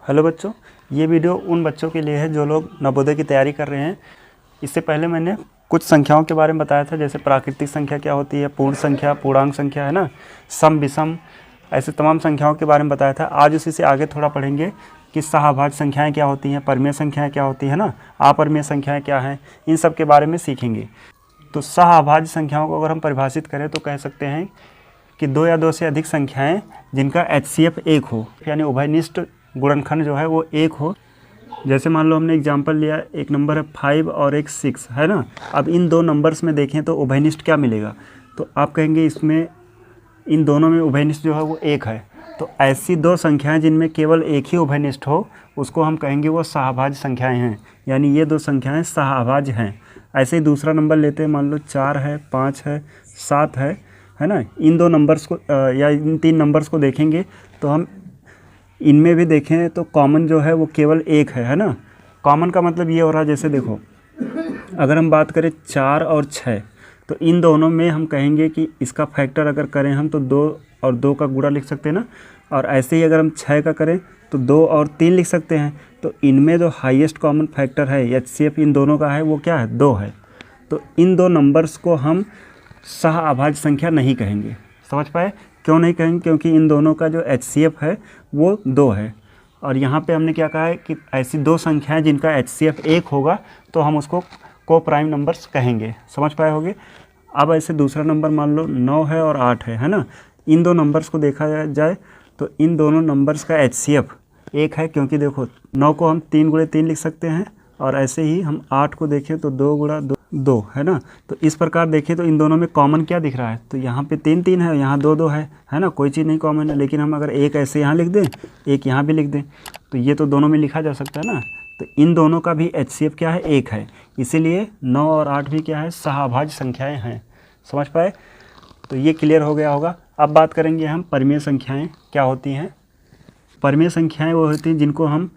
Hello बच्चों, ये video उन बच्चों के लिए है जो लोग नवोदय की तैयारी कर रहे हैं। इससे पहले मैंने कुछ संख्याओं के बारे में बताया था, जैसे प्राकृतिक संख्या क्या होती है, पूर्ण संख्या, पूर्णांक संख्या है ना, सम विषम, ऐसे तमाम संख्याओं के बारे में बताया था। आज उसी से आगे थोड़ा पढ़ेंगे कि सहअभाज्य संख्याएँ क्या होती हैं, परिमेय संख्याएँ क्या होती है ना, अपरिमेय संख्याएँ क्या हैं, इन सब के बारे में सीखेंगे। तो सहअभाज्य संख्याओं को अगर हम परिभाषित करें तो कह सकते हैं कि दो या दो से अधिक संख्याएं जिनका HCF 1 हो, यानी उभयनिष्ठ गुणनखंड जो है वो 1 हो। जैसे मान लो हमने एग्जांपल लिया, एक नंबर है 5 और एक 6 है ना। अब इन दो नंबर्स में देखें तो उभयनिष्ठ क्या मिलेगा, तो आप कहेंगे इसमें इन दोनों में उभयनिष्ठ जो है वो 1 है। तो ऐसी दो संख्याएं जिनमें केवल एक ही उभयनिष्ठ हो उसको हम कहेंगे वो सहअभाज्य संख्याएँ हैं, यानी ये दो संख्याएँ सहअभाज्य हैं। ऐसे ही दूसरा नंबर लेते हैं, मान लो 4 है, 5 है, 7 है ना। इन दो नंबर्स को या इन तीन नंबर्स को देखेंगे तो हम इनमें भी देखें तो कॉमन जो है वो केवल 1 है ना। कॉमन का मतलब ये हो रहा है, जैसे देखो अगर हम बात करें 4 और 6 तो इन दोनों में हम कहेंगे कि इसका फैक्टर अगर करें हम तो 2 और 2 का गुणा लिख सकते हैं ना। और ऐसे ही अगर हम 6 का करें तो 2 और 3 लिख सकते हैं। तो इनमें जो हाईएस्ट कॉमन फैक्टर है HCF इन दोनों का है वो क्या है, 2 है। तो इन दो नंबर्स को हम सहअभाज्य संख्या नहीं कहेंगे। समझ पाए? क्यों नहीं कहेंगे? क्योंकि इन दोनों का जो HCF है वो 2 है। और यहाँ पे हमने क्या कहा है कि ऐसी दो संख्याएं जिनका HCF 1 होगा तो हम उसको को-प्राइम नंबर्स कहेंगे। समझ पाए होगे? अब ऐसे दूसरा नंबर मान लो 9 है और 8 है ना। इन दो नंबर्स को देखा जाए तो इन दोनों नंबर्स का HCF 1 है, क्योंकि देखो 9 को हम 3 × 3 लिख सकते हैं, और ऐसे ही हम 8 को देखें तो 2 × 2 है ना। तो इस प्रकार देखें तो इन दोनों में कॉमन क्या दिख रहा है, तो यहाँ पे 3 3 है, यहाँ 2 2 है ना। कोई चीज़ नहीं कॉमन है, लेकिन हम अगर एक ऐसे यहाँ लिख दें, एक यहाँ भी लिख दें, तो ये तो दोनों में लिखा जा सकता है ना। तो इन दोनों का भी HCF क्या है, 1 है। इसीलिए 9 और 8 भी क्या है, सहअभाज्य संख्याएँ हैं। समझ पाए? तो ये क्लियर हो गया होगा। अब बात करेंगे हम परिमेय संख्याएँ क्या होती हैं। परिमेय संख्याएँ वो होती हैं जिनको हम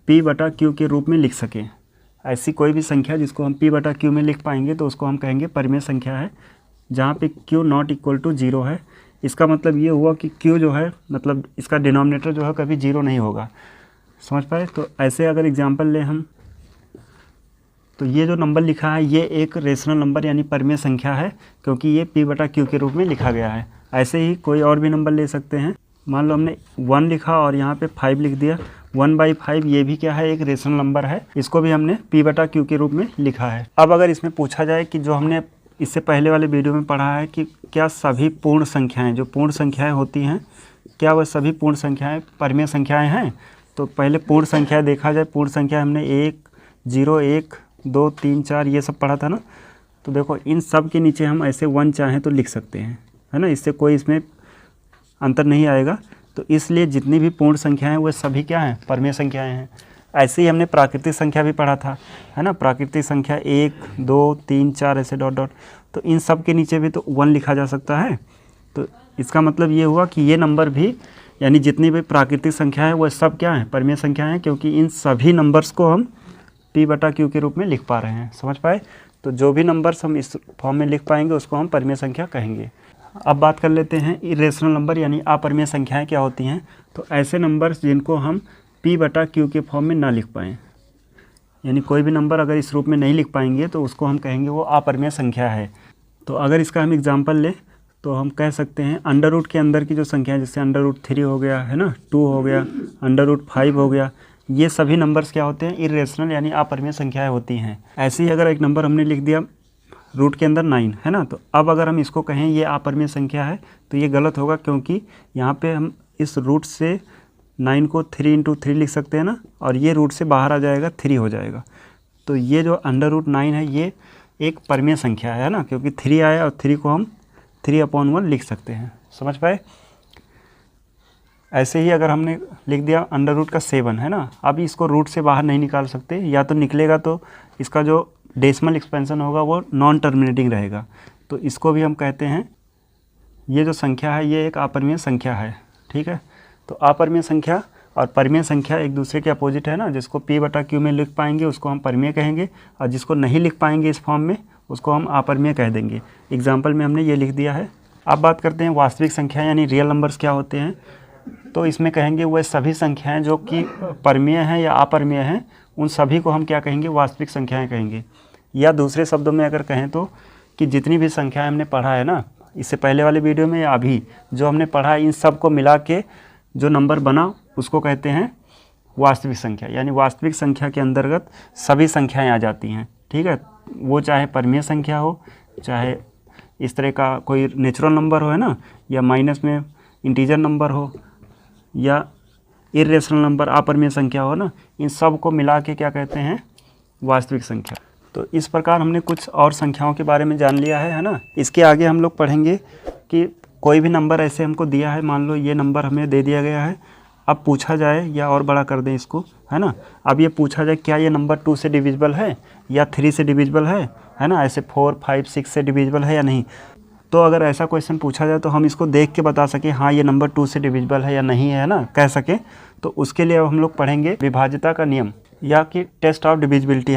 P/Q के रूप में लिख सकें। ऐसी कोई भी संख्या जिसको हम P/Q में लिख पाएंगे तो उसको हम कहेंगे परिमेय संख्या है, जहाँ पे Q ≠ 0 है। इसका मतलब ये हुआ कि Q जो है, मतलब इसका डिनोमिनेटर जो है कभी 0 नहीं होगा। समझ पाए? तो ऐसे अगर एग्जांपल लें हम, तो ये जो नंबर लिखा है ये एक रेशनल नंबर यानी परिमेय संख्या है, क्योंकि ये P/Q के रूप में लिखा गया है। ऐसे ही कोई और भी नंबर ले सकते हैं। मान लो हमने 1 लिखा और यहाँ पे 5 लिख दिया, 1/5 ये भी क्या है, एक रेशनल नंबर है। इसको भी हमने P/Q के रूप में लिखा है। अब अगर इसमें पूछा जाए कि जो हमने इससे पहले वाले वीडियो में पढ़ा है कि क्या सभी पूर्ण संख्याएं, जो पूर्ण संख्याएं होती हैं, क्या वह सभी पूर्ण संख्याएं परिमेय संख्याएं हैं। तो पहले पूर्ण संख्या देखा जाए। पूर्ण संख्या हमने 1 0 1 2 3 4 ये सब पढ़ा था ना। तो देखो इन सब के नीचे हम ऐसे 1 चाहें तो लिख सकते हैं, है ना। इससे कोई इसमें अंतर नहीं आएगा। तो इसलिए जितनी भी पूर्ण संख्याएं हैं वो सभी क्या हैं, परिमेय संख्याएं हैं। ऐसे ही हमने प्राकृतिक संख्या भी पढ़ा था, है ना। प्राकृतिक संख्या 1 2 3 4 ऐसे डॉट डॉट, तो इन सब के नीचे भी तो 1 लिखा जा सकता है। तो इसका मतलब ये हुआ कि ये नंबर भी, यानी जितनी भी प्राकृतिक संख्या है वो सब क्या हैं, परिमेय संख्या हैं, क्योंकि इन सभी नंबर्स को हम P/Q के रूप में लिख पा रहे हैं। समझ पाए? तो जो भी नंबर्स हम इस फॉर्म में लिख पाएंगे उसको हम परिमेय संख्या कहेंगे। अब बात कर लेते हैं इरेशनल नंबर यानी अपरिमेय संख्याएं क्या होती हैं। तो ऐसे नंबर्स जिनको हम P/Q के फॉर्म में ना लिख पाएँ, यानी कोई भी नंबर अगर इस रूप में नहीं लिख पाएंगे तो उसको हम कहेंगे वो अपरिमेय संख्या है। तो अगर इसका हम एग्जांपल लें तो हम कह सकते हैं अंडर रूट के अंदर की जो संख्या है, जैसे √3 हो गया, है ना, 2 हो गया, √5 हो गया, ये सभी नंबर्स क्या होते हैं, इरेशनल यानी अपरिमेय संख्याएँ होती हैं। ऐसे ही अगर एक नंबर हमने लिख दिया रूट के अंदर 9, है ना, तो अब अगर हम इसको कहें ये अपरिमेय संख्या है तो ये गलत होगा, क्योंकि यहाँ पे हम इस रूट से 9 को 3 × 3 लिख सकते हैं ना, और ये रूट से बाहर आ जाएगा, 3 हो जाएगा। तो ये जो √9 है ये एक परिमेय संख्या है ना, क्योंकि 3 आया और 3 को हम 3/1 लिख सकते हैं। समझ पाए? ऐसे ही अगर हमने लिख दिया √7, है ना, अब इसको रूट से बाहर नहीं निकाल सकते, या तो निकलेगा तो इसका जो डेसिमल एक्सपेंशन होगा वो नॉन टर्मिनेटिंग रहेगा। तो इसको भी हम कहते हैं, ये जो संख्या है ये एक अपरिमेय संख्या है। ठीक है? तो अपरिमेय संख्या और परिमेय संख्या एक दूसरे के अपोजिट है ना। जिसको P/Q में लिख पाएंगे उसको हम परिमेय कहेंगे, और जिसको नहीं लिख पाएंगे इस फॉर्म में उसको हम अपरिमेय कह देंगे। एग्जाम्पल में हमने ये लिख दिया है। अब बात करते हैं वास्तविक संख्या यानी रियल नंबर्स क्या होते हैं। तो इसमें कहेंगे वह सभी संख्याएं जो कि परमीय हैं या अपरमीय हैं, उन सभी को हम क्या कहेंगे, वास्तविक संख्याएं कहेंगे। या दूसरे शब्दों में अगर कहें तो कि जितनी भी संख्याएं हमने पढ़ा है ना, इससे पहले वाले वीडियो में या अभी जो हमने पढ़ा है, इन सब को मिला के जो नंबर बना उसको कहते हैं वास्तविक संख्या। यानी वास्तविक संख्या के अंतर्गत सभी संख्याएं आ जाती हैं, ठीक है। वो चाहे परमीय संख्या हो, चाहे इस तरह का कोई नेचुरल नंबर हो, है ना, या माइनस में इंटीजर नंबर हो, या इर्रेशनल नंबर अपरमीय संख्या हो ना, इन सब को मिला के क्या कहते हैं, वास्तविक संख्या। तो इस प्रकार हमने कुछ और संख्याओं के बारे में जान लिया है ना। इसके आगे हम लोग पढ़ेंगे कि कोई भी नंबर ऐसे हमको दिया है, मान लो ये नंबर हमें दे दिया गया है, अब पूछा जाए या और बड़ा कर दें इसको, है ना। अब ये पूछा जाए क्या ये नंबर 2 से डिविजिबल है या 3 से डिविजिबल है ना, ऐसे 4, 5, 6 से डिविजिबल है या नहीं। तो अगर ऐसा क्वेश्चन पूछा जाए तो हम इसको देख के बता सकें हाँ ये नंबर 2 से डिविजिबल है या नहीं है ना, कह सकें। तो उसके लिए अब हम लोग पढ़ेंगे विभाज्यता का नियम, या कि टेस्ट ऑफ डिविजिबिलिटी, है ना।